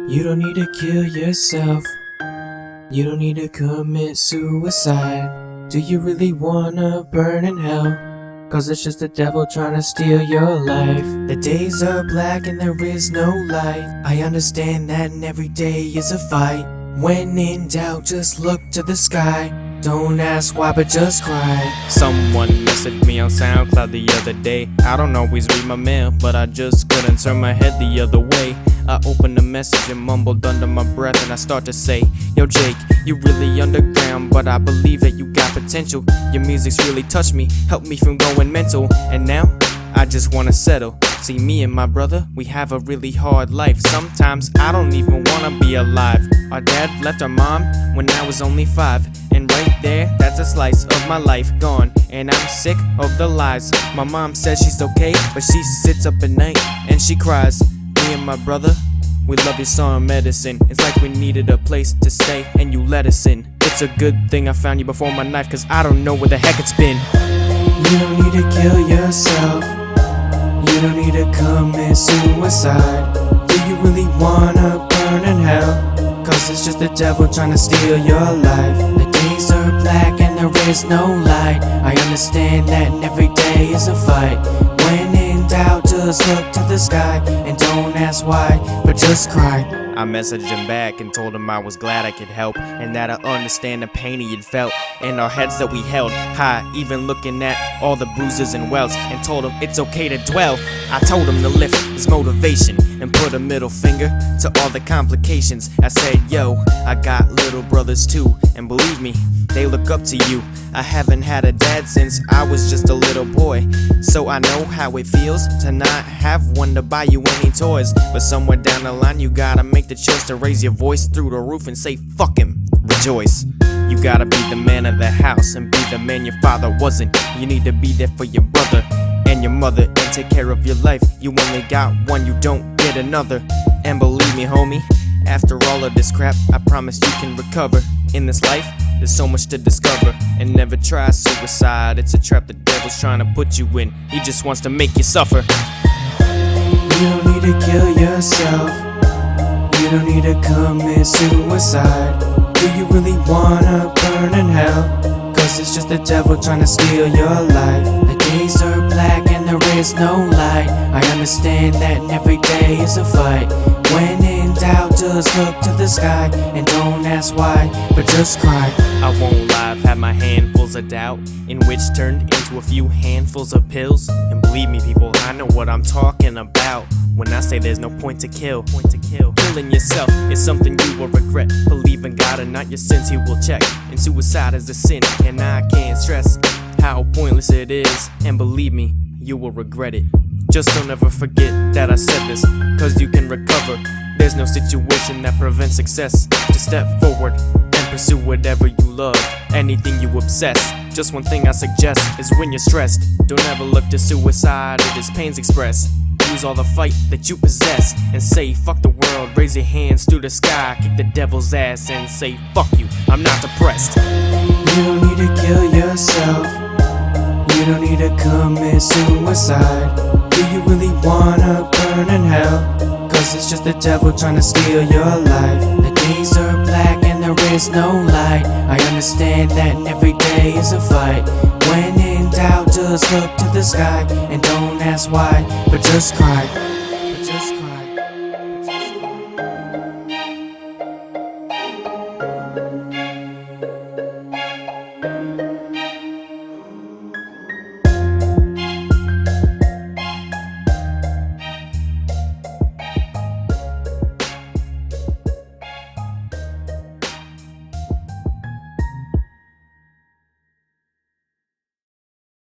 You don't need to kill yourself. You don't need to commit suicide. Do you really wanna burn in hell? Cause it's just the devil trying to steal your life. The days are black and there is no light. I understand that and every day is a fight. When in doubt, just look to the sky. Don't ask why, but just cry. Someone messaged me on SoundCloud the other day. I don't always read my mail, but I just couldn't turn my head the other way. I opened the message and mumbled under my breath, and I start to say, yo Jake, you really underground, but I believe that you got potential. Your music's really touched me, helped me from going mental, and now I just wanna settle. See, me and my brother, we have a really hard life. Sometimes I don't even wanna be alive. Our dad left our mom when I was only 5, and right there, that's a slice of my life gone. And I'm sick of the lies. My mom says she's okay, but she sits up at night and she cries. Me and my brother, we love your song Medicine. It's like we needed a place to stay and you let us in. It's a good thing I found you before my knife, cause I don't know where the heck it's been. You don't need to kill yourself. You don't need to commit suicide. Do you really wanna burn in hell? Cause it's just the devil trying to steal your life. The days are black and there is no light. I understand that and every day is a fight. When in doubt, just look to the sky. And don't ask why, but just cry. I messaged him back and told him I was glad I could help, and that I understand the pain he had felt, and our heads that we held high, even looking at all the bruises and welts, and told him it's okay to dwell. I told him to lift his motivation and put a middle finger to all the complications. I said, yo, I got little brothers too, and believe me, they look up to you. I haven't had a dad since I was just a little boy, so I know how it feels to not have one to buy you any toys. But somewhere down the line you gotta make the choice to raise your voice through the roof and say fuck him, rejoice. You gotta be the man of the house and be the man your father wasn't. You need to be there for your brother and your mother and take care of your life. You only got one, you don't get another. And believe me homie, after all of this crap, I promise you can recover. In this life, there's so much to discover. And never try suicide, it's a trap the devil's trying to put you in. He just wants to make you suffer. You don't need to kill yourself. You don't need to commit suicide. Do you really wanna burn in hell? Cause it's just the devil trying to steal your life. The days are black and there is no light. I understand that and every day is a fight. When in doubt, just look to the sky. And don't ask why, but just cry. I won't lie, I've had my handfuls of doubt, in which turned into a few handfuls of pills. And believe me people, I know what I'm talking about when I say there's no point to kill. Killing yourself is something you will regret. Believe in God and not your sins, He will check. And suicide is a sin, and I can't stress how pointless it is. And believe me, you will regret it. Just don't ever forget that I said this, cause you can recover. There's no situation that prevents success. Just step forward and pursue whatever you love, anything you obsess. Just one thing I suggest is when you're stressed, don't ever look to suicide, it is pain's express. Use all the fight that you possess and say fuck the world. Raise your hands to the sky, kick the devil's ass and say fuck you, I'm not depressed. You don't need to kill yourself. You don't need to commit suicide. Do you really wanna burn in hell? Cause it's just the devil trying to steal your life. The days are black and there is no light. I understand that and every day is a fight. When in doubt, just look to the sky. And don't ask why, but just cry.